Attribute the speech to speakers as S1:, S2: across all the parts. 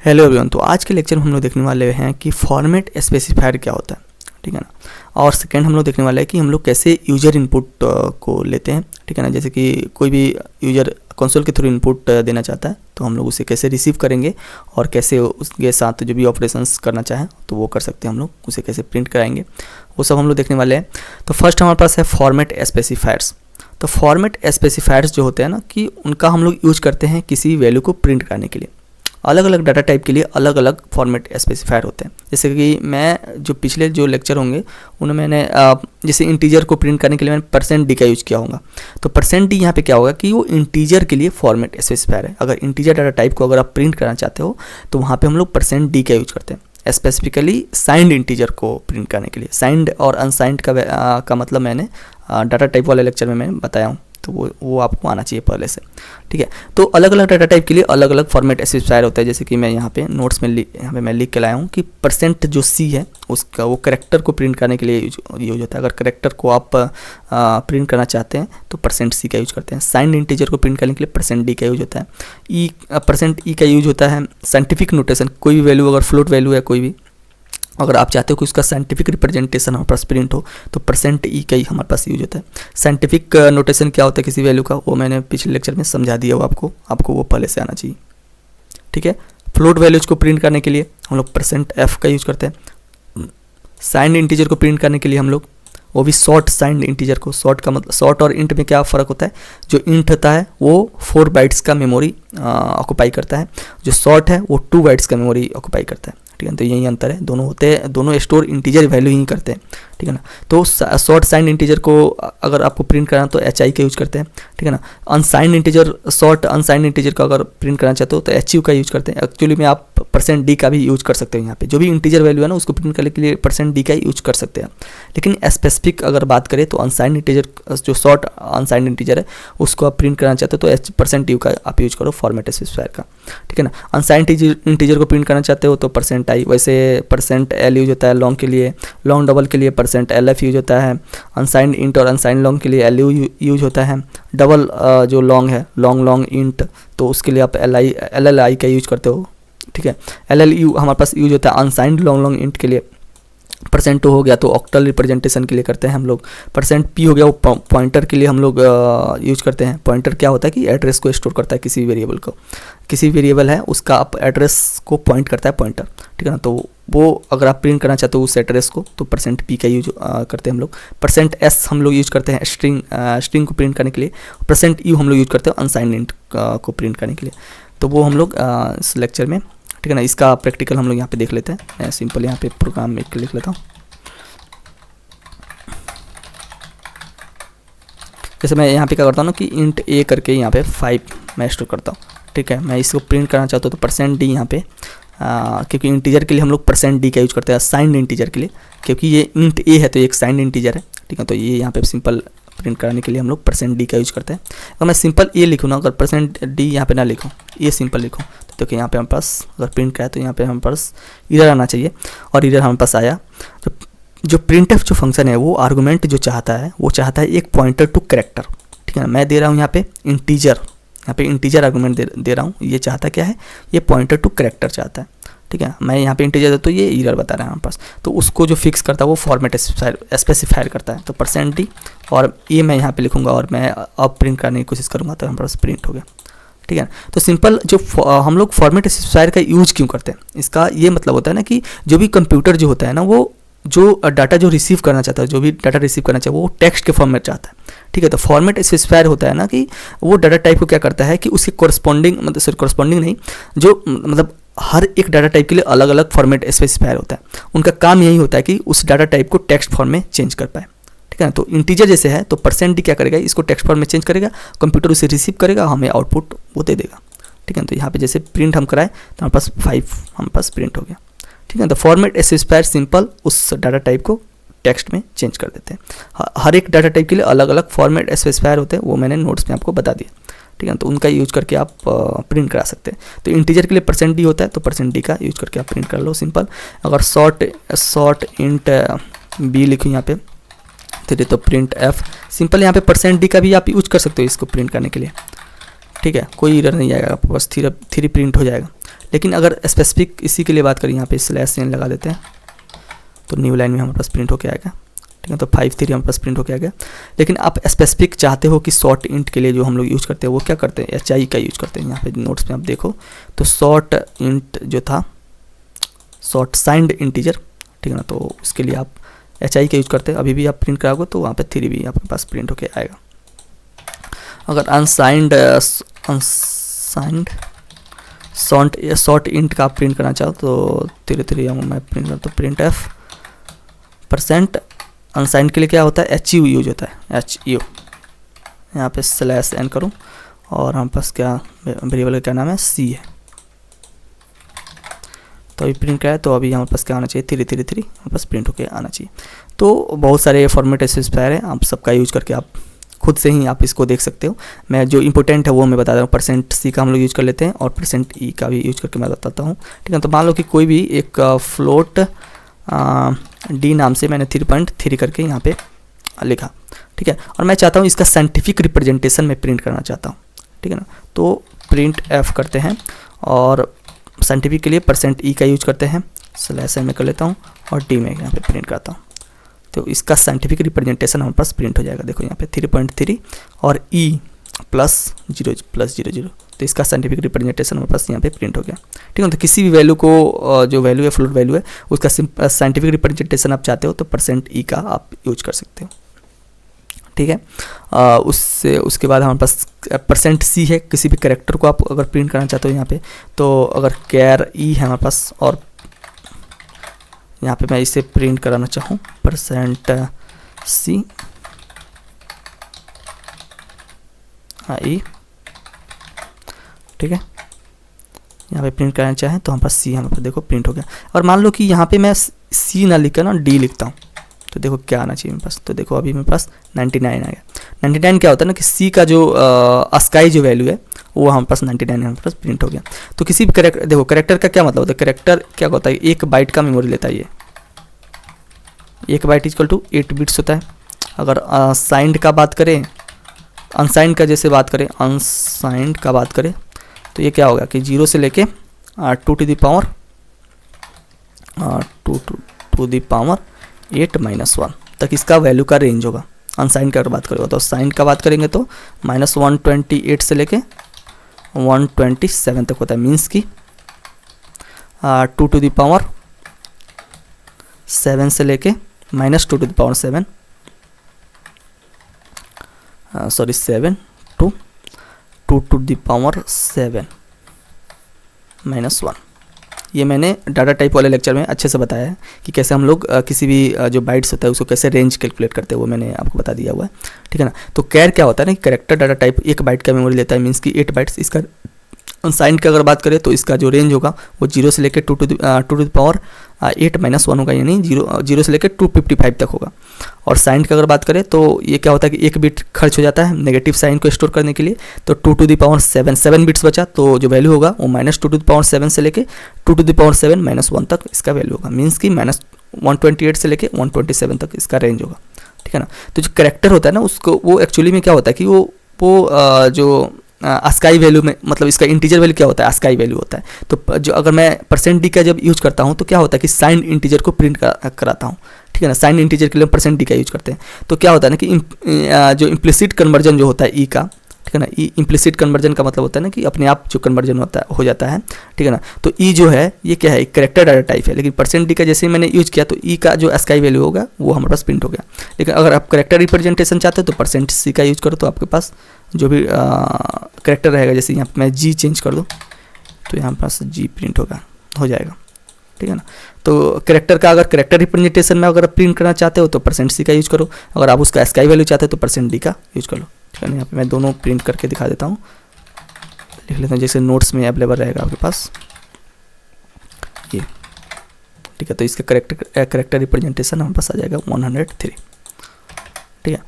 S1: Hello everyone. तो आज के लेक्चर में हम लोग देखने वाले हैं कि फॉर्मेट स्पेसिफायर क्या होता है, ठीक है ना। और सेकंड हम लोग देखने वाले हैं कि हम लोग कैसे यूजर इनपुट को लेते हैं, ठीक है ना। जैसे कि कोई भी यूजर कंसोल के थ्रू इनपुट देना चाहता है तो हम लोग उसे कैसे रिसीव करेंगे और कैसे उसके साथ जो भी ऑपरेशंस करना चाहें तो वो कर सकते हैं, हम लोग उसे कैसे प्रिंट कराएंगे, वो सब हम लोग देखने वाले हैं। तो फर्स्ट हमारे पास है फॉर्मेट स्पेसिफायर्स। तो फॉर्मेट स्पेसिफायर्स जो होते हैं ना कि उनका हम लोग यूज करते हैं किसी वैल्यू को प्रिंट करने के लिए। अलग अलग डाटा टाइप के लिए अलग अलग फॉर्मेट स्पेसिफायर होते हैं। जैसे कि मैं जो पिछले जो लेक्चर होंगे उनमें मैंने जैसे इंटीजर को प्रिंट करने के लिए मैंने %d का यूज किया होगा। तो %d यहाँ पे क्या होगा कि वो इंटीजर के लिए फॉर्मेट स्पेसिफायर है। अगर इंटीजर डाटा टाइप को अगर आप प्रिंट करना चाहते हो तो वहाँ पे हम लोग %d का यूज करते हैं, स्पेसिफिकली साइंड इंटीजर को प्रिंट करने के लिए। साइंड और अनसाइंड का मतलब मैंने डाटा टाइप वाले लेक्चर में मैं बताया हूँ, तो वो आपको आना चाहिए पहले से, ठीक है। तो अलग अलग डाटा टाइप के लिए अलग अलग फॉर्मेट स्पेसिफायर होता है। जैसे कि मैं यहाँ पे नोट्स में यहाँ पे मैं लिख के लाया हूँ कि % जो c है उसका वो करेक्टर को प्रिंट करने के लिए यूज होता है। अगर करेक्टर को आप प्रिंट करना चाहते हैं तो %c का यूज करते हैं। साइंड इंटीजर को प्रिंट करने के लिए %d का यूज होता है। %e का यूज होता है साइंटिफिक नोटेशन, कोई भी वैल्यू अगर फ्लोट वैल्यू है कोई भी, अगर आप चाहते हो कि उसका साइंटिफिक रिप्रेजेंटेशन हमारे पास प्रिंट हो तो %e का ही हमारे पास यूज होता है। साइंटिफिक नोटेशन क्या होता है किसी वैल्यू का, वो मैंने पिछले लेक्चर में समझा दिया वो आपको वो पहले से आना चाहिए, ठीक है। फ्लोट वैल्यूज को प्रिंट करने के लिए हम लोग %f का यूज करते हैं। साइंड इंटीजर को प्रिंट करने के लिए हम लोग वो भी शॉर्ट साइंड इंटीजर को, शॉर्ट का मतलब शॉर्ट और इंट में क्या फ़र्क होता है, जो इंट होता है वो 4 बाइट्स का मेमोरी ऑक्यूपाई करता है, जो शॉर्ट है वो 2 बाइट्स का मेमोरी ऑक्यूपाई करता है, ठीक है। तो यही अंतर है, दोनों होते हैं, दोनों स्टोर इंटीजर वैल्यू ही करते हैं, ठीक है ना। तो शॉर्ट साइंड इंटीजर को अगर आपको प्रिंट करना तो HI का यूज करते हैं, ठीक है ना। Unsigned integer, short unsigned integer का अगर प्रिंट करना चाहते हो तो HU का यूज करते हैं। एक्चुअली में आप %d का भी यूज कर सकते हो। यहाँ पे जो भी इंटीजर वैल्यू है ना उसको प्रिंट करने के लिए %d का यूज कर सकते हैं। लेकिन स्पेसिफिक अगर बात करें तो अनसाइंड इंटीजर, जो शॉर्ट अनसाइंड इंटीजर है उसको आप प्रिंट करना चाहते हो तो %u का आप यूज करो फॉर्मेट स्पेसिफायर का, ठीक है ना। अनसाइंड इंटीजर को प्रिंट करना चाहते हो तो %i, वैसे %l यूज होता है लॉन्ग के लिए, लॉन्ग डबल के लिए %lf यूज होता है। अनसाइंड इंट और अनसाइंड लॉन्ग के लिए lu यूज होता है। डबल जो लॉन्ग है, लॉन्ग इंट, तो उसके लिए आप LLI का यूज करते हो, ठीक है। LLU हमारे पास यूज होता है अनसाइंड लॉन्ग इंट के लिए। %2 हो गया तो ऑक्टल रिप्रेजेंटेशन के लिए करते हैं हम लोग। %p हो गया वो पॉइंटर के लिए हम लोग यूज करते हैं। पॉइंटर क्या होता है कि एड्रेस को स्टोर करता है किसी वेरिएबल को, किसी वेरिएबल है उसका आप एड्रेस को पॉइंट करता है पॉइंटर, ठीक है ना। तो वो अगर आप प्रिंट करना चाहते हो उस एड्रेस को तो %p का यूज करते हैं हम लोग। %s हम लोग यूज करते हैं स्ट्रिंग को प्रिंट करने के लिए। %u हम लोग यूज करते हैं अनसाइंड इंट को प्रिंट करने के लिए। तो वो हम लोग इस लेक्चर में, ठीक है ना, इसका प्रैक्टिकल हम लोग यहाँ पे देख लेते हैं। मैं सिंपल यहाँ पे प्रोग्राम में लिख लेता हूँ। जैसे मैं यहाँ पे क्या करता हूँ ना कि int a करके यहाँ पे 5 मैं स्टोर करता हूँ, ठीक है। मैं इसको प्रिंट करना चाहता हूँ तो %d यहाँ पे क्योंकि इंटीजर के लिए हम लोग %d का यूज करते हैं, साइंड इंटीजर के लिए, क्योंकि ये int a है तो एक साइंड इंटीजर है, ठीक है। तो ये यहाँ पे सिंपल प्रिंट करने के लिए हम लोग %d का यूज करते हैं। अगर मैं सिंपल a लिखूँ ना, अगर %d यहाँ पे ना लिखूँ, ये सिंपल लिखूँ तो यहाँ पे हमारे पास अगर प्रिंट का है तो यहाँ पे हमारे पास इरर आना चाहिए, और इरर हमारे पास आया। जो printf जो फंक्शन है वो आर्गुमेंट जो चाहता है वो चाहता है एक पॉइंटर टू करेक्टर, ठीक है ना। मैं दे रहा हूँ यहाँ पे इंटीजर, यहाँ पे इंटीजर आर्गुमेंट दे रहा हूँ। ये चाहता क्या है, ये पॉइंटर टू करेक्टर चाहता है, ठीक है। मैं यहाँ पे इंटीजर तो ये इरर बता रहा है हमारे पास, तो उसको जो फिक्स करता है वो फॉर्मेट स्पेसिफायर करता है। तो %d और ये मैं यहाँ पे लिखूँगा और मैं अब प्रिंट करने की कोशिश करूँगा तो हमारे पास प्रिंट हो गया, ठीक है। तो सिंपल जो हम लोग फॉर्मेट स्पेसिफायर का यूज क्यों करते हैं, इसका ये मतलब होता है ना कि जो भी कंप्यूटर जो होता है ना वो जो डाटा जो रिसीव करना चाहता है, जो भी डाटा रिसीव करना चाहिए वो टेक्स्ट के फॉर्मेट चाहता है, ठीक है। तो फॉर्मेट स्पेसिफायर होता है ना कि वो डाटा टाइप को क्या करता है कि उसके कोरस्पॉन्डिंग, मतलब सॉरी कोरस्पॉन्डिंग नहीं, जो मतलब हर एक डाटा टाइप के लिए अलग अलग फॉर्मेट स्पेसिफायर होता है। उनका काम यही होता है कि उस डाटा टाइप को टेक्स्ट फॉर्म में चेंज कर पाए, ठीक है ना। तो इंटीजर जैसे है तो %d क्या करेगा, इसको टेक्स्ट फॉर्म में चेंज करेगा, कंप्यूटर उसे रिसीव करेगा, हमें आउटपुट वो दे देगा, ठीक है। तो यहाँ पे जैसे प्रिंट हम कराए तो हमारे पास 5 हमारे पास प्रिंट हो गया, ठीक है। तो फॉर्मेट स्पेसिफायर सिंपल उस डाटा टाइप को टेक्स्ट में चेंज कर देते हैं। हर एक डाटा टाइप के लिए अलग अलग फॉर्मेट स्पेसिफायर होते हैं, वो मैंने नोट्स में आपको बता दिया, ठीक है। तो उनका यूज करके आप प्रिंट करा सकते हैं। तो इंटीजर के लिए %d होता है तो %d का यूज करके आप प्रिंट कर लो सिंपल। अगर शॉर्ट इंट b लिखूँ यहाँ पे तो printf सिंपल, यहाँ पे %d का भी आप यूज कर सकते हो इसको प्रिंट करने के लिए, ठीक है। कोई एरर नहीं आएगा, आपके पास 3 प्रिंट हो जाएगा, लेकिन अगर स्पेसिफिक इसी के लिए बात करें, यहाँ पे /n लगा देते हैं तो न्यू लाइन में हमारे पास प्रिंट होके आएगा, ठीक है। तो 53 हमारे पास प्रिंट होके आ गया। लेकिन आप स्पेसिफिक चाहते हो कि शॉर्ट इंट के लिए जो हम लोग यूज़ करते हैं वो क्या करते हैं, HI का यूज़ करते हैं। यहाँ पे नोट्स में आप देखो तो शॉर्ट इंट जो था शॉर्ट साइंड इंटीजर, ठीक है ना, तो उसके लिए आप HI का यूज़ करते हैं। अभी भी आप प्रिंट कराओगे तो वहाँ पे 3 भी आपके पास प्रिंट होके आएगा। अगर अनसाइंड शॉर्ट इंट का आप प्रिंट करना चाहो तो 3 मैं प्रिंट करता हूँ प्रिंट एफ परसेंट। अनसाइंड के लिए क्या होता है, HU यूज होता है, HU। यहाँ पे /n करूँ और हमारे पास क्या वेरिएबल का क्या नाम है, C है। तो अभी प्रिंट कराए तो अभी हमारे पास क्या आना चाहिए, 333 हमारे पास प्रिंट होके आना चाहिए। तो बहुत सारे फॉर्मेट स्पेसिफायर है, आप सबका यूज करके आप खुद से ही आप इसको देख सकते हो। मैं जो इंपॉर्टेंट है वो मैं बता रहा हूँ। %C का हम लोग यूज कर लेते हैं और %E का भी यूज करके मैं बताता हूँ, ठीक है। तो मान लो कि कोई भी एक फ्लोट D नाम से मैंने 3.3 करके यहाँ पे लिखा, ठीक है, और मैं चाहता हूँ इसका साइंटिफिक रिप्रेजेंटेशन में प्रिंट करना चाहता हूँ, ठीक है ना। तो प्रिंट F करते हैं और साइंटिफिक के लिए %E का यूज करते हैं, /n में कर लेता हूँ और D में यहाँ पे प्रिंट करता हूँ। तो इसका साइंटिफिक रिप्रेजेंटेशन हमारे पास प्रिंट हो जाएगा। देखो यहाँ पे 3.3 और E +0 तो इसका साइंटिफिक रिप्रेजेंटेशन हमारे पास यहाँ पे प्रिंट हो गया, ठीक है। तो किसी भी वैल्यू को जो वैल्यू है फ्लोट वैल्यू है उसका साइंटिफिक रिप्रेजेंटेशन आप चाहते हो तो %E का आप यूज कर सकते हो, ठीक है। उसके बाद हमारे पास %C है। किसी भी कैरेक्टर को आप अगर प्रिंट करना चाहते हो यहाँ पे, तो अगर char E है हमारे पास और यहाँ पे मैं इसे प्रिंट कराना चाहूँ %C E, ठीक है। यहाँ पे प्रिंट करना चाहें तो हमारे पास C हमारे पास देखो प्रिंट हो गया। और मान लो कि यहाँ पे मैं C ना लिखकर ना D लिखता हूँ तो देखो क्या आना चाहिए मेरे पास। तो देखो अभी मेरे पास 99 आ गया। 99 क्या होता है ना कि C का जो अस्काई जो वैल्यू है वो हमारे पास 99 हमारे पास प्रिंट हो गया। तो किसी भी कैरेक्टर, देखो कैरेक्टर का क्या मतलब होता है, कैरेक्टर क्या होता है, 1 बाइट का मेमोरी लेता है ये। 1 बाइट = 8 बिट्स होता है। अगर साइंड का बात करें, अनसाइंड का जैसे बात करें, अनसाइंड का बात करें तो ये क्या होगा कि 0 से लेके 2 to the power 8 - 1 तक इसका वैल्यू का रेंज होगा। अनसाइंड का बात करेंगे तो साइंड का बात करेंगे तो -128 से लेके 127 तक होता है। मीन्स की 2 to the power 7 से लेके -2 to the power 7 7 to 2 to the power 7 -1। ये मैंने डाटा टाइप वाले लेक्चर में अच्छे से बताया है कि कैसे हम लोग किसी भी जो बाइट्स होता है उसको कैसे रेंज कैलकुलेट करते हैं, वो मैंने आपको बता दिया हुआ है, ठीक है ना। तो कैर क्या होता है ना, कैरेक्टर डाटा टाइप 1 बाइट का मेमोरी लेता है, मीन्स की 8 बाइट्स। इसका अनसाइंड का अगर बात करें तो इसका जो रेंज होगा वो 0 से लेकर 2 to the power 8 - 1 होगा, यानी 0 से लेकर 255 तक होगा। और साइंड का अगर बात करें तो ये क्या होता है कि 1 बिट खर्च हो जाता है नेगेटिव साइन को स्टोर करने के लिए, तो 2 to the power 7 बिट्स बचा, तो जो वैल्यू होगा वो -2 to the power 7 से लेके 2 to the power 7 - 1 तक इसका वैल्यू होगा। मीन्स की -128 से लेके 127 तक इसका रेंज होगा, ठीक है ना। तो जो कैरेक्टर होता है ना उसको, वो एक्चुअली में क्या होता है कि वो जो अस्काई वैल्यू में, मतलब इसका इंटीजर वैल्यू क्या होता है, अस्काई वैल्यू होता है। तो जो अगर मैं %D का जब यूज करता हूँ तो क्या होता है कि साइंड इंटीजर को प्रिंट कराता हूँ, ठीक है ना। साइंड इंटीजर के लिए %D का यूज करते हैं। तो क्या होता है ना कि जो इम्प्लिसिट कन्वर्जन जो होता है E का, ठीक है ना, ई इम्प्लिसिट कन्वर्जन का मतलब होता है ना कि अपने आप जो कन्वर्जन हो जाता है, ठीक है ना। तो ई जो है ये क्या है, एक कैरेक्टर डाटा टाइप है, लेकिन %D का जैसे ही मैंने यूज किया तो ई का जो अस्काई वैल्यू होगा वो हमारे पास प्रिंट हो गया। लेकिन अगर आप कैरेक्टर रिप्रेजेंटेशन चाहते हो तो %C का यूज करो, तो आपके पास जो भी कैरेक्टर रहेगा, जैसे यहाँ मैं G चेंज कर दूँ तो यहाँ पास G प्रिंट हो जाएगा, ठीक है ना। तो कैरेक्टर का अगर कैरेक्टर रिप्रेजेंटेशन में अगर प्रिंट करना चाहते हो तो %C का यूज करो, अगर आप उसका अस्काई वैल्यू चाहते हो तो %D का यूज कर लो, ठीक है ना। यहाँ पे मैं दोनों प्रिंट करके दिखा देता हूँ, लिख लेता हूँ जैसे नोट्स में अवेलेबल रहेगा आपके पास ये, ठीक है। तो इसका कैरेक्टर रिप्रेजेंटेशन हमारे पास आ जाएगा 103, ठीक है।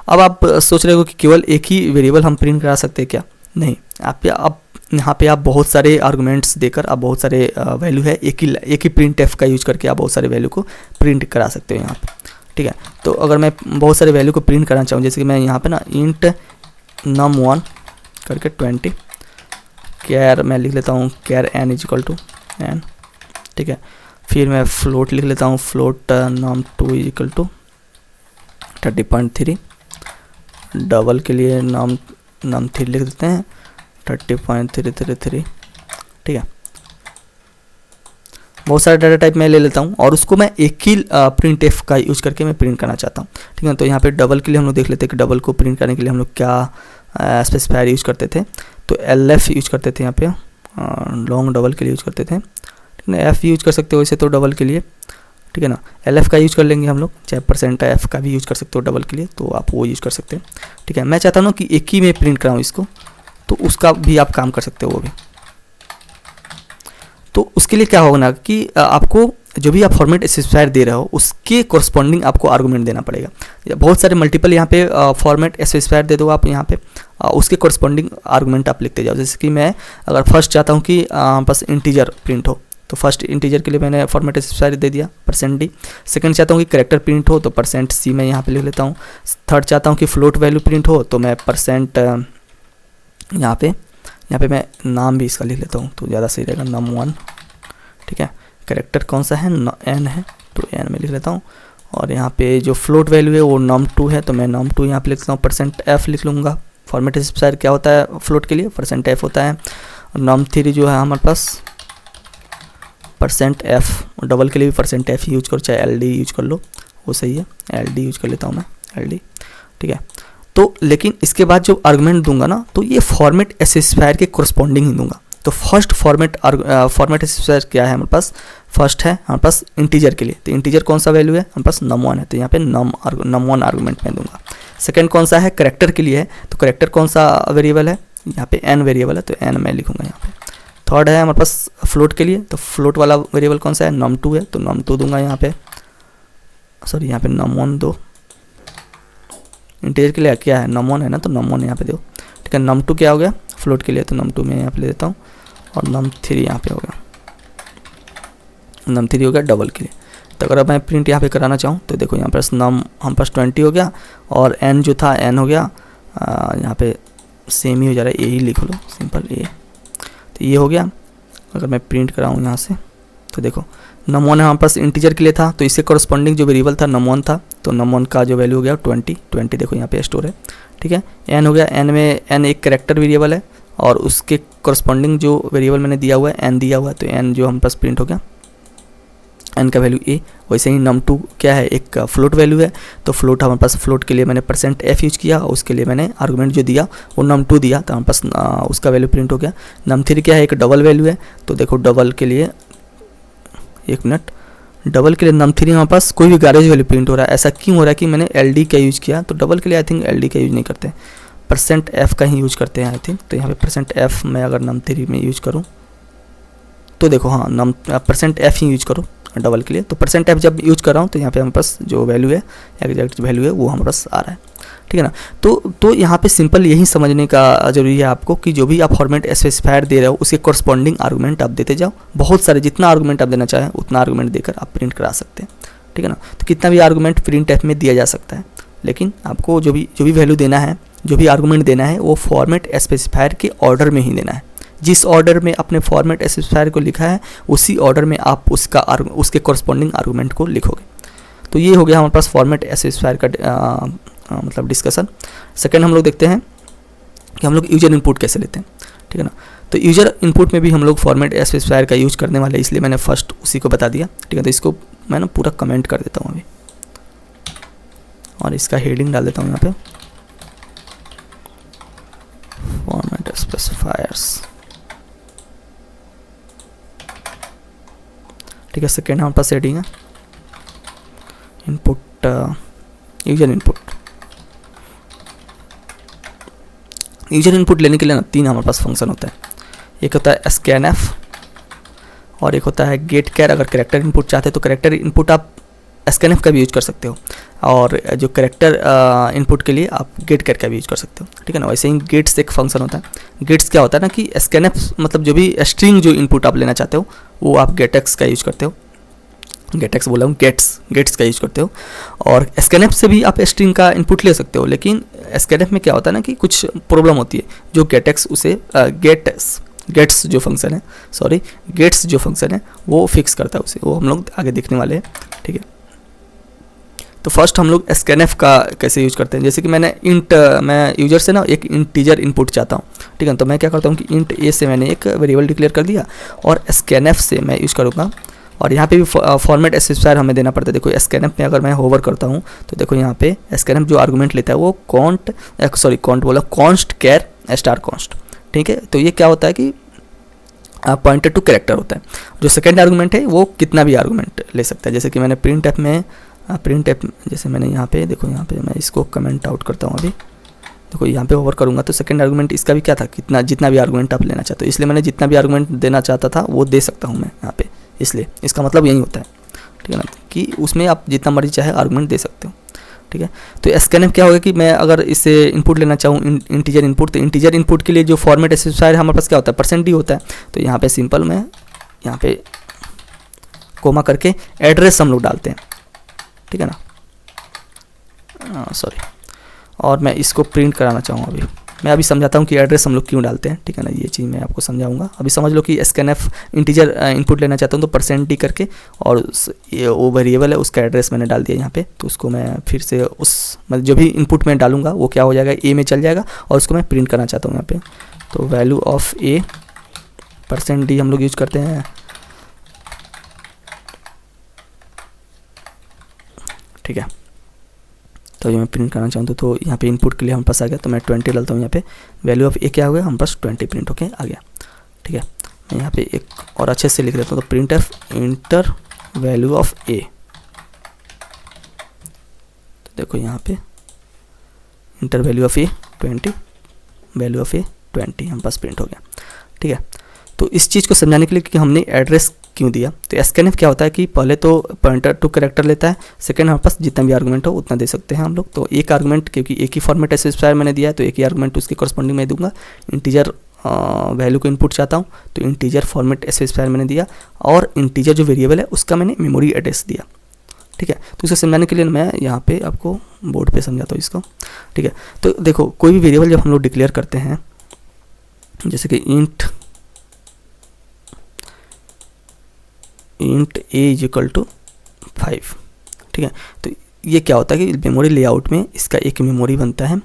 S1: अब आप सोच रहे हो कि केवल एक ही वेरिएबल हम प्रिंट करा सकते हैं क्या? नहीं, आप यहाँ पे आप बहुत सारे आर्गुमेंट्स देकर आप बहुत सारे वैल्यू है एक ही प्रिंट एफ का यूज करके आप बहुत सारे वैल्यू को प्रिंट करा सकते हो यहाँ पे, ठीक है। तो अगर मैं बहुत सारे वैल्यू को प्रिंट करना चाहूँ, जैसे कि मैं यहाँ पे ना इंट num1 करके 20 कैर मैं लिख लेता हूँ char n is equal to n, ठीक है। फिर मैं फ्लोट लिख लेता हूँ, float num2 is equal to 30.3, double के लिए num3 लिख देते हैं 30.333, ठीक है। बहुत सारे डाटा टाइप मैं ले लेता हूँ और उसको मैं एक ही प्रिंट एफ का यूज करके मैं प्रिंट करना चाहता हूँ, ठीक है। तो यहाँ पे डबल के लिए हम लोग देख लेते हैं कि डबल को प्रिंट करने के लिए हम लोग क्या स्पेसिफायर यूज करते थे। तो LF यूज करते थे यहाँ पे, लॉन्ग डबल के लिए यूज करते थे, ठीक है। F यूज कर सकते हो वैसे तो डबल के लिए, ठीक है ना। LF का यूज कर लेंगे हम लोग, चाहे %F का भी यूज कर सकते हो डबल के लिए, तो आप वो यूज कर सकते हैं, ठीक है। मैं चाहता हूँ कि एक ही में प्रिंट कराऊँ इसको, तो उसका भी आप काम कर सकते हो वो भी। तो उसके लिए क्या होगा ना कि आपको जो भी आप फॉर्मेट स्पेसिफायर दे रहे हो उसके कोरस्पॉन्डिंग आपको आर्गूमेंट देना पड़ेगा। बहुत सारे मल्टीपल यहाँ पे फॉर्मेट स्पेसिफायर दे दो आप यहाँ पे, उसके कोरस्पॉन्डिंग आर्गूमेंट आप लिखते जाओ। जैसे कि मैं अगर फर्स्ट चाहता हूँ कि बस इंटीजर प्रिंट हो, तो फर्स्ट इंटीजर के लिए मैंने फॉर्मेट स्पेसिफायर दे दिया %d। सेकंड चाहता हूँ कि कैरेक्टर प्रिंट हो, तो %c मैं यहाँ पे लिख लेता हूँ। थर्ड चाहता हूँ कि फ्लोट वैल्यू प्रिंट हो, तो मैं यहाँ पे मैं नाम भी इसका लिख लेता हूँ तो ज़्यादा सही रहेगा, num1, ठीक है। कैरेक्टर कौन सा है, n है, तो n में लिख लेता हूँ। और यहाँ पे जो फ्लोट वैल्यू है वो num2 है, तो मैं num2 यहाँ पे लिख लेता हूँ, %f लिख लूँगा। फॉर्मेट स्पेसिफायर क्या होता है फ्लोट के लिए, %f होता है। num3 जो है हमारे पास %f, डबल के लिए भी %f यूज करो, चाहे LD यूज कर लो वो सही है, LD यूज कर लेता हूँ मैं, LD, ठीक है। तो लेकिन इसके बाद जो आर्गुमेंट दूंगा ना, तो ये फॉर्मेट स्पेसिफायर के कोरस्पॉन्डिंग ही दूंगा। तो फर्स्ट फॉर्मेट स्पेसिफायर क्या है हमारे पास, फर्स्ट है हमारे पास इंटीजर के लिए, तो इंटीजर कौन सा वैल्यू है हमारे पास, num1 है, तो यहाँ पे num1 आर्गुमेंट में दूंगा। सेकंड कौन सा है, करेक्टर के लिए है, तो करेक्टर कौन सा वेरिएबल है, यहाँ पे n वेरिएबल है, तो n मैं लिखूंगा यहाँ पे। थर्ड है हमारे पास फ्लोट के लिए, तो फ्लोट वाला वेरिएबल कौन सा है, num2 है, तो num2 दूंगा यहाँ पे, सॉरी यहाँ पे num1 दो। इंटीजर के लिए क्या है, num1 है ना, तो num1 यहाँ पे दो, ठीक है। num2 क्या हो गया फ्लोट के लिए, तो num2 मैं यहाँ पे ले देता हूँ, और num3 यहाँ पे हो गया, num3 हो गया डबल के लिए। तो अगर अब मैं प्रिंट यहाँ पे कराना चाहूँ तो देखो यहाँ पर हम पास 20 हो गया, और n जो था n हो गया, यहाँ पे सेम ही हो जा रहा है, ए ही लिख लो सिंपल ए, तो ये हो गया। अगर मैं प्रिंट कराऊँ यहाँ से तो देखो num1 हमारे पास इंटीजर के लिए था, तो इससे कॉरस्पॉन्डिंग जो वेरिएबल था num1 था, तो num1 का जो वैल्यू हो गया 20 देखो यहाँ पे स्टोर है, ठीक है। n हो गया, n में n एक कैरेक्टर वेरिएबल है, और उसके कॉरस्पॉन्डिंग जो वेरिएबल मैंने दिया हुआ है n दिया हुआ है, तो n जो हमारे पास प्रिंट हो गया, n का वैल्यू a। वैसे ही num2 क्या है, एक फ्लोट वैल्यू है, तो फ्लोट हमारे पास, फ्लोट के लिए मैंने %f यूज किया, और उसके लिए मैंने आर्गुमेंट जो दिया वो num2 दिया, तो हमारे पास उसका वैल्यू प्रिंट हो गया। num3 क्या है, एक डबल वैल्यू है, तो देखो डबल के लिए, एक मिनट, डबल के लिए num3 हमारे पास कोई भी गारेज वैल्यू प्रिंट हो रहा है। ऐसा क्यों हो रहा है कि मैंने LD का यूज़ किया, तो डबल के लिए आई थिंक LD का यूज़ नहीं करते, %f का ही यूज़ करते हैं आई थिंक। तो यहाँ पे %f मैं अगर num3 में यूज़ करूँ तो देखो हाँ %f ही यूज़ करो डबल के लिए, तो %f जब यूज़ कर रहा हूँ तो यहाँ पे हमारे पास जो वैल्यू है, एग्जैक्ट वैल्यू है वो हमारे पास आ रहा है, ठीक है ना। तो यहाँ पे सिंपल यही समझने का जरूरी है आपको कि जो भी आप फॉर्मेट स्पेसिफायर दे रहे हो उसके कॉरस्पॉन्डिंग आर्गुमेंट आप देते जाओ। बहुत सारे, जितना आर्गुमेंट आप देना चाहें उतना आर्गुमेंट देकर आप प्रिंट करा सकते हैं, ठीक है ना। तो कितना भी आर्गुमेंट प्रिंट एफ में दिया जा सकता है, लेकिन आपको जो भी वैल्यू देना है, जो भी आर्गुमेंट देना है, वो फॉर्मेट स्पेसिफायर के ऑर्डर में ही देना है। जिस ऑर्डर में अपने फॉर्मेट स्पेसिफायर को लिखा है उसी ऑर्डर में आप उसके कॉरस्पॉन्डिंग आर्गुमेंट को लिखोगे। तो ये हो गया हमारे पास फॉर्मेट स्पेसिफायर का मतलब डिस्कशन। सेकंड हम लोग देखते हैं कि हम लोग यूजर इनपुट कैसे लेते हैं, ठीक है ना। तो यूजर इनपुट में भी हम लोग फॉर्मेट स्पेसिफायर का यूज करने वाले, इसलिए मैंने फर्स्ट उसी को बता दिया, ठीक है। तो इसको मैं ना पूरा कमेंट कर देता हूँ अभी, और इसका हेडिंग डाल देता हूँ यहाँ पे, फॉर्मेट स्पेसिफायर्स, ठीक है। सेकेंड हमारे पास हेडिंग है input, user input. User input लेने के लिए ना 3 हमारे पास फंक्शन होता है। एक होता है scanf, और एक होता है getChar। अगर कैरेक्टर इनपुट चाहते हैं तो कैरेक्टर इनपुट आप scanf का भी यूज कर सकते हो, और जो कैरेक्टर इनपुट के लिए आप getChar का भी यूज कर सकते हो, ठीक है ना। वैसे ही गेट्स एक फंक्शन होता है। गेट्स क्या होता है ना कि scanf मतलब जो भी स्ट्रिंग जो इनपुट आप लेना चाहते हो वो आप getx का यूज करते हो, गेटएक्स बोला हूँ, गेट्स का यूज करते हो। और स्कैनएफ से भी आप स्ट्रिंग का इनपुट ले सकते हो, लेकिन स्कैनएफ में क्या होता है ना कि कुछ प्रॉब्लम होती है, जो गेटएक्स उसे गेट्स जो फंक्शन है, सॉरी गेट्स जो फंक्शन है वो फिक्स करता है उसे, वो हम लोग आगे देखने वाले हैं, ठीक है। तो फर्स्ट हम लोग स्कैनएफ का कैसे यूज करते हैं, जैसे कि मैं यूजर से ना एक इंटीजर इनपुट चाहता हूँ, ठीक है। तो मैं क्या करता हूँ कि इंट ए से मैंने एक वेरिएबल डिक्लेयर कर दिया और स्कैनएफ से मैं यूज करूँगा, और यहाँ पे भी फॉर्मेट स्पेसिफायर हमें देना पड़ता है। देखो स्कैनएफ में अगर मैं होवर करता हूँ तो देखो यहाँ पे स्कैनएफ जो आर्गूमेंट लेता है वो कॉन्स्ट कैर स्टार कॉन्स्ट, ठीक है। तो ये क्या होता है कि पॉइंटर टू कैरेक्टर होता है। जो सेकेंड आर्गूमेंट है वो कितना भी आर्गूमेंट ले सकता है, जैसे कि मैंने प्रिंट एफ जैसे मैंने यहाँ पे देखो, यहाँ पे मैं इसको कमेंट आउट करता हूँ। अभी देखो यहाँ पे ओवर करूँगा तो सेकंड आर्गूमेंट इसका भी क्या था, जितना भी आर्गूमेंट आप लेना चाहते हो, इसलिए मैंने जितना भी आर्गूमेंट देना चाहता था वो दे सकता हूँ मैं यहाँ पे, इसलिए इसका मतलब यही होता है, ठीक है ना, कि उसमें आप जितना मर्जी चाहे आर्गूमेंट दे सकते हो, ठीक है। तो स्कैनएफ क्या होगा कि मैं अगर इससे इनपुट लेना चाहूँ इंटीजर इनपुट, तो इंटीजर इनपुट के लिए जो फॉर्मेट स्पेसिफायर हमारे पास क्या होता है, %d होता है। तो यहाँ पे सिंपल मैं यहाँ पे कोमा करके एड्रेस हम लोग डालते हैं, ठीक है ना, सॉरी, और मैं इसको प्रिंट कराना चाहूँगा। मैं अभी समझाता हूँ कि एड्रेस हम लोग क्यों डालते हैं, ठीक है ना, ये चीज़ मैं आपको समझाऊंगा। अभी समझ लो कि स्कैनएफ इंटीजर इनपुट लेना चाहता हूँ तो %d करके, और वो वेरिएबल है उसका एड्रेस मैंने डाल दिया यहाँ पे। तो उसको मैं फिर से मतलब जो भी इनपुट मैं डालूंगा वो क्या हो जाएगा, ए में चल जाएगा, और उसको मैं प्रिंट करना चाहता हूँ यहाँ पे। तो वैल्यू ऑफ ए %d हम लोग यूज करते हैं, ठीक है। तो ये मैं प्रिंट करना चाहूँ तो यहाँ पे इनपुट के लिए हम पास आ गया, तो मैं 20 डालता हूँ यहाँ पे। वैल्यू ऑफ ए क्या हो गया, हम पास 20 प्रिंट होके आ गया, ठीक है। मैं यहाँ पे एक और अच्छे से लिख देता हूँ, तो printf enter value of a. तो देखो यहाँ पे enter value of a 20, value of a 20 हम पास प्रिंट हो गया, ठीक है। तो इस चीज़ को समझाने के लिए कि हमने एड्रेस क्यों दिया, तो स्कैनएफ क्या होता है कि पहले तो पॉइंटर टू कैरेक्टर लेता है, सेकंड हमारे पास जितना भी आर्गूमेंट हो उतना दे सकते हैं हम लोग। तो एक आर्गूमेंट, क्योंकि एक ही फॉर्मेट स्पेसिफायर मैंने दिया है तो एक ही आर्गूमेंट उसके कॉरस्पॉन्डिंग मैं दूंगा। इंटीजर वैल्यू को इनपुट चाहता हूँ तो इंटीजर फॉर्मेट स्पेसिफायर मैंने दिया, और इंटीजर जो वेरिएबल है उसका मैंने मेमोरी एड्रेस दिया, ठीक है। तो इसे समझाने के लिए मैं यहाँ पे आपको बोर्ड पे समझाता हूँ इसको, ठीक है। तो देखो कोई भी वेरिएबल जब हम लोग डिक्लेयर करते हैं, जैसे कि int a is equal to 5, ठीक है। तो ये क्या होता है कि मेमोरी लेआउट में इसका एक मेमोरी बनता है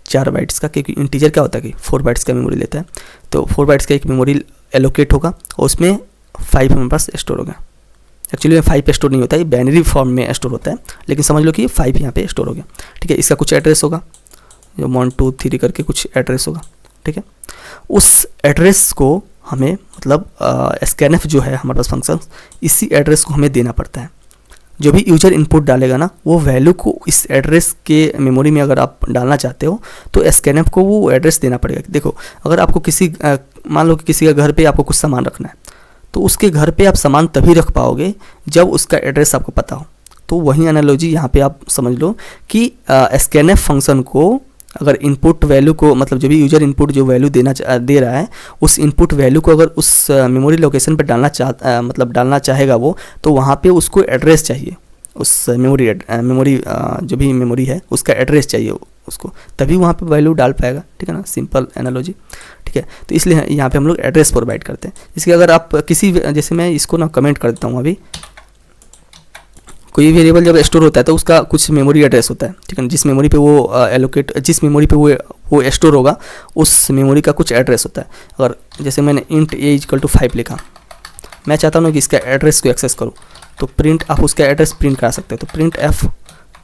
S1: 4 बाइट्स का, क्योंकि इंटीजर क्या होता है कि 4 बाइट्स का मेमोरी लेता है। तो 4 बाइट्स का एक मेमोरी एलोकेट होगा और उसमें 5 हमारे पास स्टोर होगा। एक्चुअली 5 स्टोर नहीं होता है, बाइनरी फॉर्म में स्टोर होता है, लेकिन समझ लो कि 5 यहाँ पे स्टोर हो गया, ठीक है। इसका कुछ एड्रेस होगा, जो 1 2 3 करके कुछ एड्रेस होगा, ठीक है। उस एड्रेस को हमें मतलब स्कैनएफ जो है हमारे पास फंक्शन, इसी एड्रेस को हमें देना पड़ता है। जो भी यूजर इनपुट डालेगा ना, वो वैल्यू को इस एड्रेस के मेमोरी में अगर आप डालना चाहते हो तो स्कैनएफ को वो एड्रेस देना पड़ेगा। देखो अगर आपको मान लो कि किसी का घर पे आपको कुछ सामान रखना है, तो उसके घर पे आप सामान तभी रख पाओगे जब उसका एड्रेस आपको पता हो। तो वही एनालॉजी यहाँ पे आप समझ लो कि स्कैनएफ फंक्शन को अगर इनपुट वैल्यू को, मतलब जो भी यूजर इनपुट जो वैल्यू दे रहा है, उस इनपुट वैल्यू को अगर उस मेमोरी लोकेशन पर डालना चाहेगा वो, तो वहाँ पे उसको एड्रेस चाहिए, उस मेमोरी जो भी मेमोरी है उसका एड्रेस चाहिए उसको, तभी वहाँ पे वैल्यू डाल पाएगा, ठीक है ना, सिंपल एनालॉजी, ठीक है। तो इसलिए यहाँ पे हम लोग एड्रेस प्रोवाइड करते हैं। इसके अगर आप किसी, जैसे मैं इसको ना कमेंट कर देता हूँ, अभी कोई वेरिएबल जब स्टोर होता है तो उसका कुछ मेमोरी एड्रेस होता है, ठीक है। जिस मेमोरी पे वो जिस मेमोरी पे वो स्टोर होगा उस मेमोरी का कुछ एड्रेस होता है। अगर जैसे मैंने इंट a इक्वल टू 5 लिखा, मैं चाहता हूँ कि इसका एड्रेस को एक्सेस करूँ, तो प्रिंट आप उसका एड्रेस प्रिंट करा सकते हैं। तो प्रिंट एफ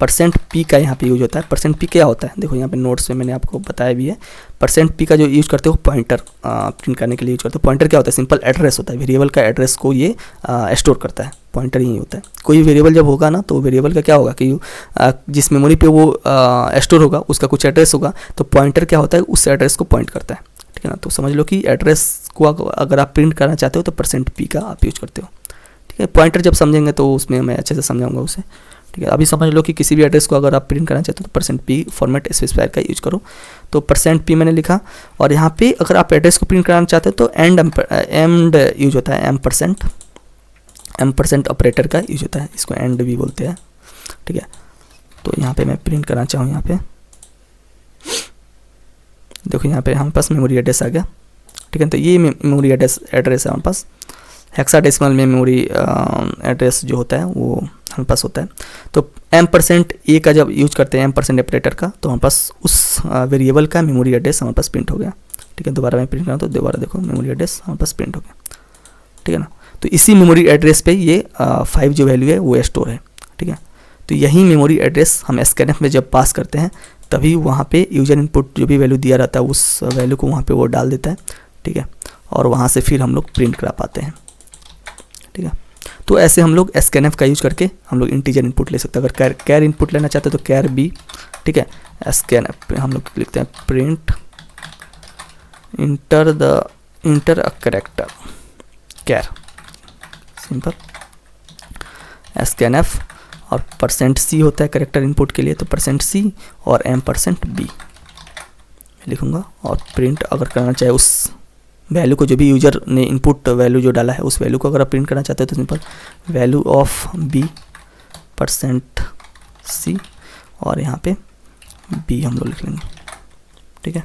S1: %p का यहाँ पे यूज होता है। %p क्या होता है, देखो यहाँ पे नोट्स में मैंने आपको बताया भी है। %p का जो यूज करते हो पॉइंटर प्रिंट करने के लिए यूज करते हो। पॉइंटर क्या होता है, सिंपल एड्रेस होता है, वेरिएबल का एड्रेस को ये स्टोर करता है, पॉइंटर यही होता है। कोई वेरिएबल जब होगा ना, तो वेरिएबल का क्या होगा कि जिस मेमोरी पे वो स्टोर होगा उसका कुछ एड्रेस होगा, तो पॉइंटर क्या होता है, उस एड्रेस को पॉइंट करता है, ठीक है ना। तो समझ लो कि एड्रेस को अगर आप प्रिंट करना चाहते हो तो %p का आप यूज करते हो, ठीक है। पॉइंटर जब समझेंगे तो उसमें मैं अच्छे से समझाऊंगा उसे, ठीक है। अभी समझ लो कि किसी भी एड्रेस को अगर आप प्रिंट करना चाहते हो तो %p फॉर्मेट स्पेसिफायर का यूज करो। तो %p मैंने लिखा, और यहाँ पे अगर आप एड्रेस को प्रिंट कराना चाहते हो तो एंड यूज होता है, M% ऑपरेटर का यूज होता है, इसको एंड भी बोलते हैं, ठीक है। तो यहाँ पे मैं प्रिंट करना चाहूँ, यहाँ पे देखो यहाँ पे हमारे पास मेमोरी एड्रेस आ गया, ठीक है। तो ये मेमोरी एड्रेस है हमारे पास। हेक्साडेसिमल में मेमोरी एड्रेस जो होता है वो हमारे पास होता है। तो %a का जब यूज करते हैं % ऑपरेटर का, तो हमारे पास उस वेरिएबल का मेमोरी एड्रेस हमारे पास प्रिंट हो गया, ठीक है। दोबारा मैं प्रिंट करूँ तो दोबारा देखो मेमोरी एड्रेस हमारे पास प्रिंट हो गया, ठीक है ना। तो इसी मेमोरी एड्रेस पे ये 5 जो वैल्यू है वो स्टोर है, ठीक है। तो यही मेमोरी एड्रेस हम स्कैनफ में जब पास करते हैं तभी वहाँ पे यूजर इनपुट जो भी वैल्यू दिया रहता है उस वैल्यू को वहाँ पे वो डाल देता है, ठीक है। और वहाँ से फिर हम लोग प्रिंट करा पाते हैं, ठीक है। तो ऐसे हम लोग स्कैनफ का यूज करके हम लोग इंटीजर इनपुट ले सकते हैं। अगर कैर इनपुट लेना चाहते हैं तो कैर बी, ठीक है। स्कैनफ हम लोग लिखते हैं print enter a character char, simple. Scanf और %c होता है कैरेक्टर इनपुट के लिए, तो %c और %b लिखूँगा। और प्रिंट अगर करना चाहे उस वैल्यू को, जो भी यूजर ने इनपुट वैल्यू जो डाला है उस वैल्यू को अगर आप प्रिंट करना चाहते हो तो simple value of b %c और यहाँ पे b हम लोग लिख लेंगे, ठीक है।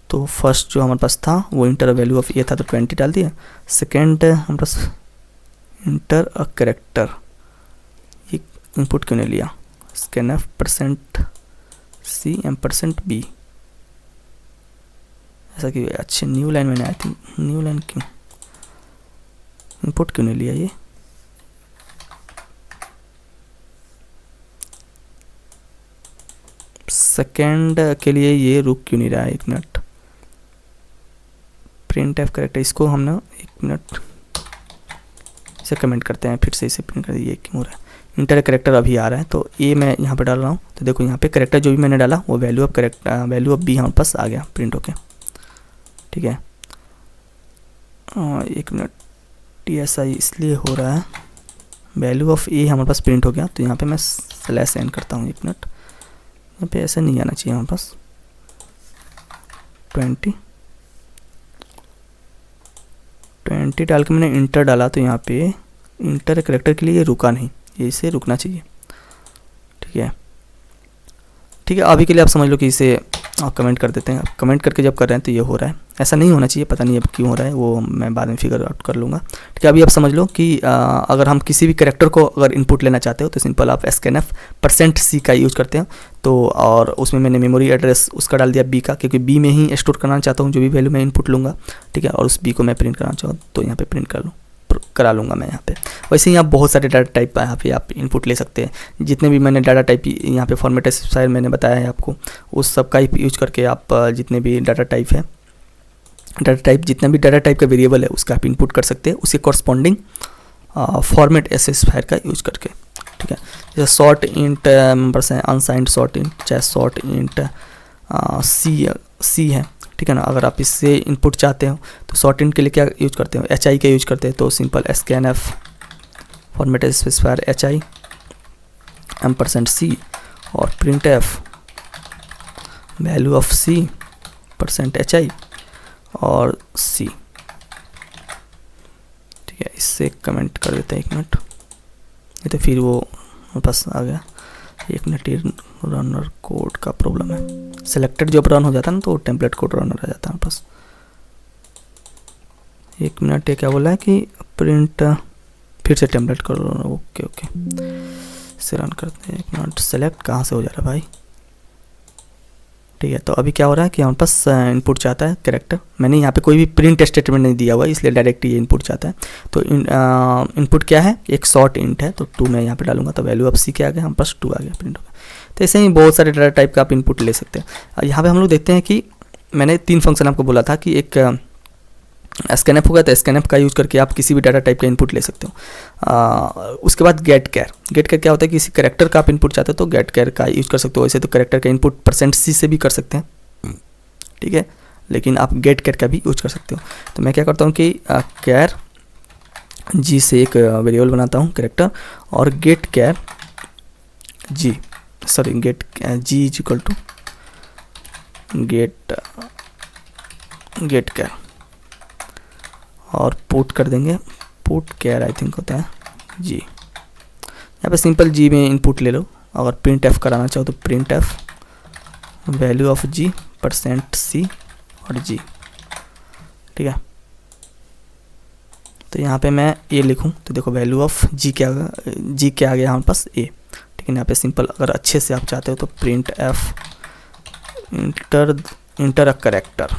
S1: तो फर्स्ट जो हमारे पास था वो इंटर वैल्यू ऑफ a था तो 20 डाल दिया। सेकेंड हमारे पास इंटर अ कैरेक्टर, ये इनपुट क्यों नहीं लिया, स्कैनफ %c %b, ऐसा कि अच्छे न्यू लाइन मैंने आई थिंक न्यू लाइन क्यों इनपुट क्यों नहीं लिया ये, सेकेंड के लिए ये रुक क्यों नहीं रहा है, 1 मिनट। प्रिंट एफ करेक्टर इसको हम ना 1 मिनट इसे कमेंट करते हैं, फिर से इसे प्रिंट कर दिए, क्यों हो रहा है। इंटर करेक्टर अभी आ रहा है तो ये मैं यहाँ पे डाल रहा हूँ, तो देखो यहाँ पे करेक्टर जो भी मैंने डाला वो वैल्यू ऑफ बी हमारे पास आ गया प्रिंट होके, ठीक है। 1 मिनट, ऐसा इसलिए हो रहा है, वैल्यू ऑफ ए हमारे पास प्रिंट हो गया, तो यहाँ पे मैं /n करता हूँ, 1 मिनट। यहाँ पे ऐसा नहीं आना चाहिए हमारे पास, 20 डाल के मैंने इंटर डाला, तो यहाँ पे इंटर करेक्टर के लिए ये रुका नहीं, ये इसे रुकना चाहिए, ठीक है। ठीक है, अभी के लिए आप समझ लो कि इसे आप कमेंट कर देते हैं। आप कमेंट करके जब कर रहे हैं तो ये हो रहा है, ऐसा नहीं होना चाहिए, पता नहीं अब क्यों हो रहा है, वो मैं बाद में फिगर आउट कर लूँगा। ठीक है, अभी आप समझ लो कि अगर हम किसी भी कैरेक्टर को अगर इनपुट लेना चाहते हो तो सिंपल आप स्कैनफ %c का यूज़ करते हैं, तो और उसमें मैंने मेमोरी एड्रेस उसका डाल दिया b का, क्योंकि b में ही स्टोर करना चाहता हूँ जो भी वैल्यू मैं इनपुट लूँगा। ठीक है, और उस b को मैं प्रिंट करना चाहूँ तो यहाँ पे प्रिंट करा लूँगा मैं यहाँ पे। वैसे ही आप बहुत सारे डाटा टाइप यहाँ पे आप इनपुट ले सकते हैं, जितने भी मैंने डाटा टाइप यहाँ पे फॉर्मेट स्पेसिफायर मैंने बताया है आपको, उस सब का यूज करके आप जितने भी डाटा टाइप है, जितना भी डाटा टाइप का वेरिएबल है उसका आप इनपुट कर सकते हैं, उसके कॉरस्पॉन्डिंग फॉर्मेट स्पेसिफायर का यूज करके। ठीक है, जैसे शॉर्ट इंट मेंबर्स हैं, अनसाइंड शॉर्ट इंट, चाहे शॉर्ट इंट सी है। ठीक है ना, अगर आप इससे इनपुट चाहते हो तो शॉर्ट इंट के लिए क्या यूज करते हो, HI का यूज करते हैं, तो simple scanf format specifier HI %c और print F value of c %hi और c। ठीक है, इससे कमेंट कर देते हैं 1 मिनट, ये तो फिर वो मेरे पास आ गया। 1 मिनट, ये रनर कोड का प्रॉब्लम है, सेलेक्टेड जब रन हो जाता है ना तो टेम्पलेट कोड रनर आ जाता है मेरे पास। 1 मिनट, ये क्या बोला है कि प्रिंट फिर से टेम्पलेट कर लो। ओके ओके, इसे रन करते हैं। 1 मिनट, सेलेक्ट कहाँ से हो जा रहा है भाई। ठीक है, तो अभी क्या हो रहा है कि हमारे पास इनपुट चाहता है कैरेक्टर, मैंने यहाँ पे कोई भी प्रिंट स्टेटमेंट नहीं दिया हुआ है इसलिए डायरेक्ट ये इनपुट चाहता है। तो इनपुट क्या है, एक शॉर्ट इंट है, तो 2 मैं यहाँ पे डालूंगा, तो वैल्यू ऑफ c क्या आ गया, हमारे पास 2 आ गया, प्रिंट हो गया। तो ऐसे ही बहुत सारे डाटा टाइप का आप इनपुट ले सकते हैं। यहाँ पे हम लोग देखते हैं कि मैंने 3 फंक्शन आपको बोला था कि एक स्कैनफ होगा, तो स्कैनफ का यूज करके आप किसी भी डाटा टाइप का इनपुट ले सकते हो। उसके बाद गेट कैर क्या होता है, किसी कैरेक्टर का आप इनपुट चाहते हो तो गेट कैर का यूज कर सकते हो। वैसे तो कैरेक्टर का इनपुट %c से भी कर सकते हैं, ठीक है, लेकिन आप गेट कैर का भी यूज कर सकते हो। तो मैं क्या करता हूँ कि कैर जी से एक वेरिएबल बनाता हूँ कैरेक्टर, और gate char ji is equal to get कैर, और पुट कर देंगे, पुट कैर आई थिंक होता है जी। यहाँ पे सिंपल जी में इनपुट ले लो। अगर प्रिंट एफ कराना चाहो तो printf value of G %c और जी, ठीक है। तो यहाँ पे मैं ए लिखूँ तो देखो वैल्यू ऑफ जी क्या आ गया हमारे पास ए, ठीक है। यहाँ पे सिंपल अगर अच्छे से आप चाहते हो तो printf inter a character,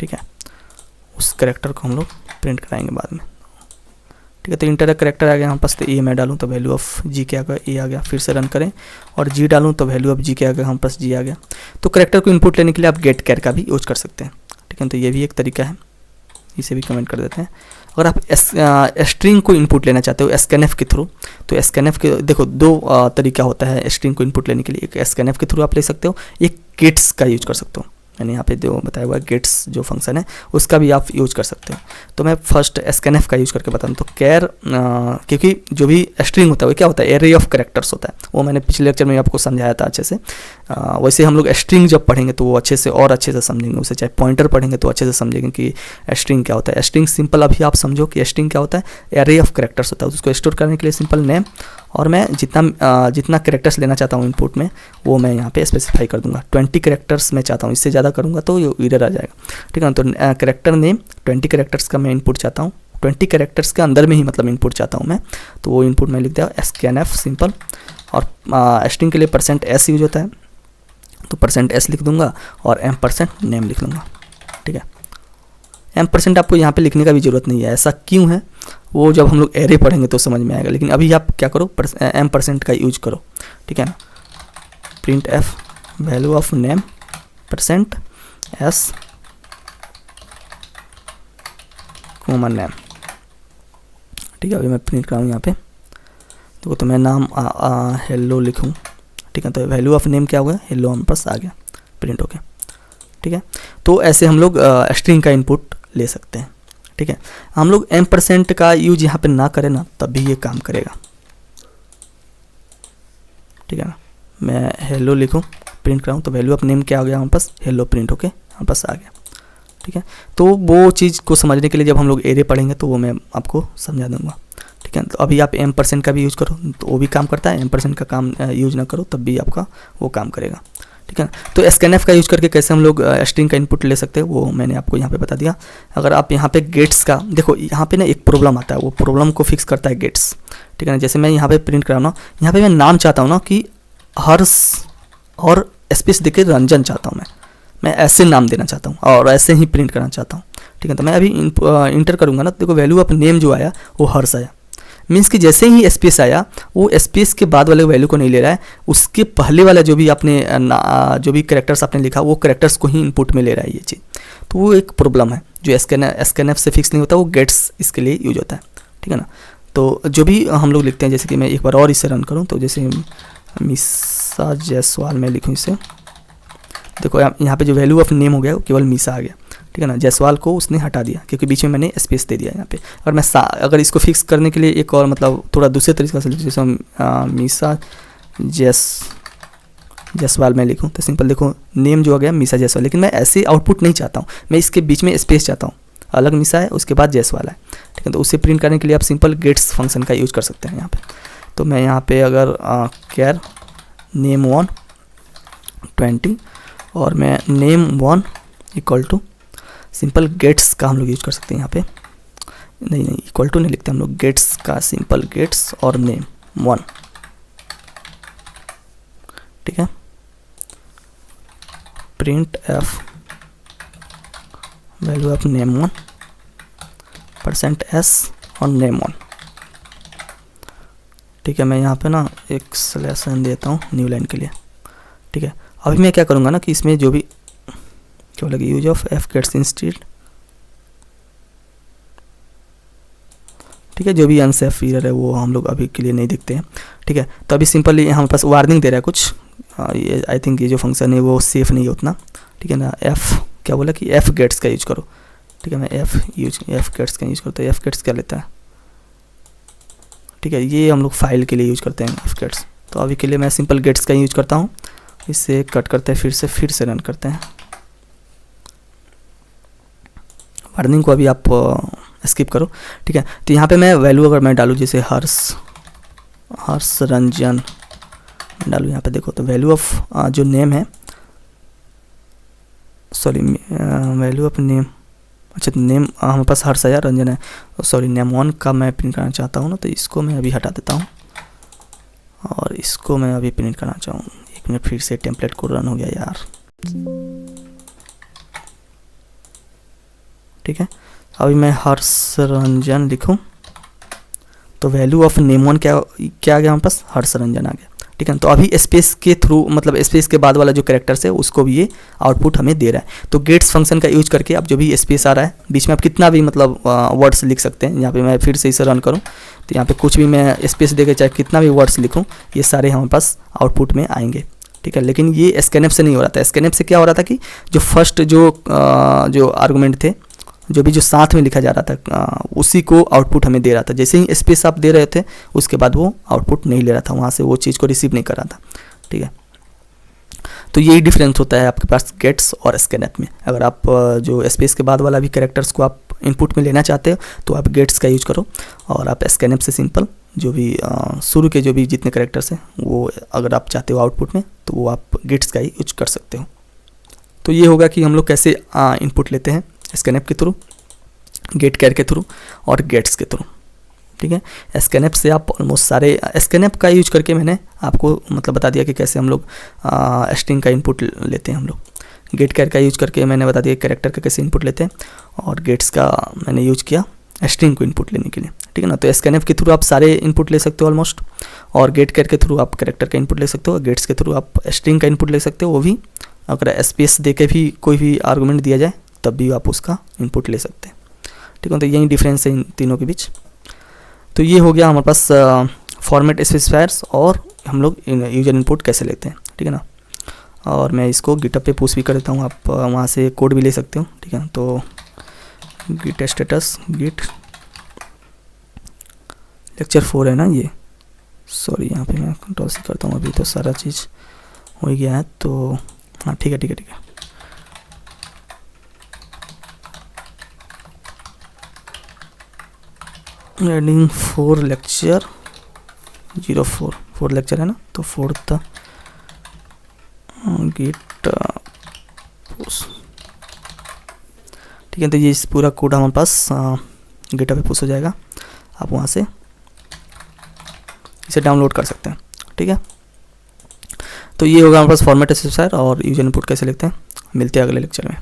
S1: ठीक है। उस करेक्टर को हम लोग प्रिंट कराएंगे बाद में, ठीक है। तो इंटर अ करेक्टर आ गया हमारे पास, तो ए मैं डालूँ तो वैल्यू ऑफ जी क्या आ गया ए आ गया, फिर से रन करें और जी डालूँ तो वैल्यू ऑफ जी क्या आ गया हमारे पास जी आ गया। तो करेक्टर को इनपुट लेने के लिए आप गेट कैर का भी यूज कर सकते हैं, ठीक है। तो ये भी एक तरीका है, इसे भी कमेंट कर देते हैं। अगर आप स्ट्रिंग को इनपुट लेना चाहते हो स्कैनएफ के थ्रू, तो स्कैनएफ के देखो दो तरीका होता है स्ट्रिंग को इनपुट लेने के लिए। एक स्कैनएफ के थ्रू आप ले सकते हो, एक गेट्स का यूज कर सकते हो। मैंने यहाँ पे जो बताया हुआ है गेट्स जो फंक्शन है उसका भी आप यूज कर सकते हो। तो मैं फर्स्ट स्कैनएफ का यूज करके बताऊँ तो कैर, क्योंकि जो भी स्ट्रिंग होता है वो क्या होता है एरे ऑफ कैरेक्टर्स होता है, वो मैंने पिछले लेक्चर में आपको समझाया था अच्छे से। वैसे हम लोग स्ट्रिंग जब पढ़ेंगे तो वो अच्छे से और अच्छे से समझेंगे उसे, चाहे पॉइंटर पढ़ेंगे तो अच्छे से समझेंगे कि स्ट्रिंग क्या होता है। स्ट्रिंग सिंपल अभी आप समझो कि स्ट्रिंग क्या होता है, एरे ऑफ कैरेक्टर्स होता है। उसको स्टोर करने के लिए सिंपल नेम और मैं जितना कैरेक्टर्स लेना चाहता हूँ इनपुट में वो मैं यहाँ पे स्पेसिफाई कर दूंगा। 20 कैरेक्टर्स मैं चाहता हूँ, इससे ज़्यादा करूँगा तो ये एरर आ जाएगा, ठीक है ना। तो कैरेक्टर नेम 20 कैरेक्टर्स का मैं इनपुट चाहता हूँ, 20 कैरेक्टर्स के अंदर में ही मतलब इनपुट चाहता हूँ मैं, तो वो इनपुट मैं लिख दिया स्कैनएफ सिंपल। और स्ट्रिंग के लिए %s यूज होता है तो %s लिख दूंगा और m% नेम लिख लूँगा, ठीक है। m% आपको यहाँ पे लिखने का भी ज़रूरत नहीं है, ऐसा क्यों है वो जब हम लोग एरे पढ़ेंगे तो समझ में आएगा, लेकिन अभी आप क्या करो m% का यूज करो, ठीक है ना। Print F value of name %s common name, ठीक है। अभी मैं प्रिंट कराऊँ यहाँ पे देखो, तो मैं नाम हेलो लिखूँ, ठीक है। तो वैल्यू ऑफ नेम क्या हुआ हेलो हम पास आ गया प्रिंट होके, ठीक है। तो ऐसे हम लोग स्ट्रिंग का इनपुट ले सकते हैं, ठीक है। हम लोग m% का यूज यहाँ पे ना करें ना तब भी ये काम करेगा, ठीक है ना। मैं हेलो लिखूँ प्रिंट कराऊँ तो वैल्यू ऑफ नेम क्या आ गया हमारे पास हेलो प्रिंट होके हमारे पास आ गया, ठीक है। तो वो चीज़ को समझने के लिए जब हम लोग एरे पढ़ेंगे तो वो मैं आपको समझा दूंगा, ठीक है। तो अभी आप m% का भी यूज़ करो तो वो भी काम करता है, m% का काम यूज ना करो तब भी आपका वो काम करेगा, ठीक है। तो स्कैनएफ का यूज करके कैसे हम लोग स्ट्रिंग का इनपुट ले सकते हैं वो मैंने आपको यहाँ पे बता दिया। अगर आप यहाँ पे गेट्स का देखो, यहाँ पे ना एक प्रॉब्लम आता है, वो प्रॉब्लम को फिक्स करता है गेट्स, ठीक है ना। जैसे मैं यहाँ पे प्रिंट कराना, यहाँ पे मैं नाम चाहता हूँ ना कि हर्ष और स्पेस देके रंजन चाहता हूँ, मैं ऐसे नाम देना चाहता हूँ और ऐसे ही प्रिंट करना चाहता हूँ, ठीक है। तो मैं अभी इंटर करूँगा ना, देखो वैल्यू ऑफ नेम जो आया वो हर्ष आया, मीन्स कि जैसे ही स्पेस आया वो स्पेस के बाद वाले वैल्यू को नहीं ले रहा है, उसके पहले वाला जो भी आपने जो भी कैरेक्टर्स आपने लिखा वो कैरेक्टर्स को ही इनपुट में ले रहा है ये चीज़। तो वो एक प्रॉब्लम है जो स्कैनएफ से फिक्स नहीं होता, वो गेट्स इसके लिए यूज होता है, ठीक है ना। तो जो भी हम लोग लिखते हैं, जैसे कि मैं एक बार और इसे रन करूँ तो जैसे मीसा जायसवाल में लिखूँ इसे, देखो यहाँ पे जो वैल्यू ऑफ नेम हो गया वो केवल मीसा आ गया, ठीक है ना। जायसवाल को उसने हटा दिया क्योंकि बीच में मैंने स्पेस दे दिया यहाँ पे। और मैं अगर इसको फिक्स करने के लिए एक और मतलब थोड़ा दूसरे तरीके से जैसे मीसा जायसवाल में लिखूँ तो सिंपल देखो नेम जो आ गया मीसा जायसवाल, लेकिन मैं ऐसे आउटपुट नहीं चाहता हूँ, मैं इसके बीच में स्पेस चाहता हूँ, अलग मीसा है उसके बाद जायसवाल है, ठीक है। तो उसे प्रिंट करने के लिए आप सिंपल गेट्स फंक्शन का यूज कर सकते हैं यहाँ पे। तो मैं यहाँ पे अगर कैर नेम 1 20 और मैं name 1 equal to simple gets का हम लोग यूज कर सकते हैं यहाँ पे, नहीं इक्वल टू नहीं लिखते हम लोग, गेट्स का सिंपल गेट्स और नेम 1, ठीक है। Print F value of name 1 %s और नेम 1, ठीक है। मैं यहाँ पे ना एक स्लैशन देता हूँ न्यू लाइन के लिए, ठीक है। अभी मैं क्या करूँगा ना कि इसमें जो भी क्या लगे use of fgets instead, ठीक है। जो भी अनसेफ एरर है वो हम लोग अभी के लिए नहीं देखते हैं, ठीक है। तो अभी सिंपली हमारे पास वार्निंग दे रहा है कुछ, ये आई थिंक ये जो फंक्शन है वो सेफ नहीं है उतना, ठीक है ना। एफ क्या बोला कि एफ गेट्स का यूज करो, ठीक है। मैं एफ गेट्स का यूज करता हूँ। एफ गेट्स क्या लेता है, ठीक है, ये हम लोग फाइल के लिए यूज करते हैं एफ गेट्स। तो अभी के लिए मैं सिंपल गेट्स का यूज करता हूँ। इसे कट करते हैं, फिर से रन करते हैं। वार्निंग को अभी आप स्किप करो, ठीक है। तो यहाँ पे मैं वैल्यू अगर मैं डालूँ जैसे हर्ष रंजन डालूँ यहाँ पे, देखो तो वैल्यू ऑफ जो नेम है, सॉरी वैल्यू ऑफ नेम अच्छा नेम हमारे पास हर्ष है या रंजन है, सॉरी नेम वन का मैं प्रिंट करना चाहता हूँ ना, तो इसको मैं अभी हटा देता हूँ और इसको मैं अभी प्रिंट करना चाहूँ। 1 मिनट, फिर से टेम्पलेट को रन हो गया यार। ठीक है, अभी मैं हर्ष रंजन लिखूँ तो वैल्यू ऑफ नेम वन क्या आ गया हमारे पास, हर्ष रंजन आ गया। ठीक है, तो अभी स्पेस के थ्रू, मतलब स्पेस के बाद वाला जो कैरेक्टर्स है उसको भी ये आउटपुट हमें दे रहा है। तो गेट्स फंक्शन का यूज करके आप जो भी स्पेस आ रहा है बीच में आप कितना भी मतलब वर्ड्स लिख सकते हैं। यहाँ पे मैं फिर से इसे रन करूँ तो यहाँ पे कुछ भी मैं स्पेस देकर चाहे कितना भी वर्ड्स लिखूँ ये सारे हमारे पास आउटपुट में आएंगे। ठीक है, लेकिन ये स्कैनएफ से नहीं हो रहा था। स्कैनएफ से क्या हो रहा था कि जो फर्स्ट जो आर्गूमेंट थे, जो भी जो साथ में लिखा जा रहा था उसी को आउटपुट हमें दे रहा था। जैसे ही स्पेस आप दे रहे थे उसके बाद वो आउटपुट नहीं ले रहा था, वहाँ से वो चीज़ को रिसीव नहीं कर रहा था। ठीक है, तो यही डिफरेंस होता है आपके पास गेट्स और स्कैनएफ में। अगर आप जो स्पेस के बाद वाला भी कैरेक्टर्स को आप इनपुट में लेना चाहते हो तो आप गेट्स का यूज करो, और आप स्कैनएफ से सिंपल जो भी शुरू के जो भी जितने कैरेक्टर्स हैं वो अगर आप चाहते हो आउटपुट में तो वो आप गेट्स का ही यूज कर सकते हो। तो ये होगा कि हम लोग कैसे इनपुट लेते हैं स्कैनएफ के थ्रू, गेट कैर के थ्रू और गेट्स के थ्रू। ठीक है, स्कैनएफ से आप ऑलमोस्ट सारे, स्कैनएफ का यूज करके मैंने आपको मतलब बता दिया कि कैसे हम लोग स्ट्रिंग का इनपुट लेते हैं हम लोग। गेट कैर का यूज करके मैंने बता दिया कैरेक्टर का कैसे इनपुट लेते हैं, और गेट्स का मैंने यूज किया स्ट्रिंग को इनपुट लेने के लिए। ठीक है ना, तो स्कैनएफ के थ्रू आप सारे इनपुट ले सकते हो ऑलमोस्ट, और गेट कैर के थ्रू आप कैरेक्टर का इनपुट ले सकते हो, गेट्स के थ्रू आप स्ट्रिंग का इनपुट ले सकते हो, वो भी अगर स्पेस दे के भी कोई भी आर्गूमेंट दिया जाए तब भी आप उसका इनपुट ले सकते हैं। ठीक है, तो यही डिफरेंस है इन तीनों के बीच। तो ये हो गया हमारे पास फॉर्मेट स्पेसिफायर्स और हम लोग यूजर इनपुट कैसे लेते हैं। ठीक है ना, और मैं इसको गिटहब पे पुश भी कर देता हूँ, आप वहाँ से कोड भी ले सकते हो। ठीक है, तो गिट स्टेटस गिट लेक्चर 4 है ना ये, सॉरी यहाँ पे मैं कंट्रोल सी करता हूँ, अभी तो सारा चीज़ हो गया है। तो हाँ ठीक है ठीक है ठीक है, एडिंग 4 लेक्चर 04 4 लेक्चर है ना, तो 4th गिट पुश। ठीक है, तो ये इस पूरा कोड हमारे पास गिटहब पे पुश हो जाएगा, आप वहाँ से इसे डाउनलोड कर सकते हैं। ठीक है, तो ये होगा हमारे पास फॉर्मेट स्पेसिफायर और यूजर इनपुट कैसे लिखते हैं। मिलते हैं अगले लेक्चर में।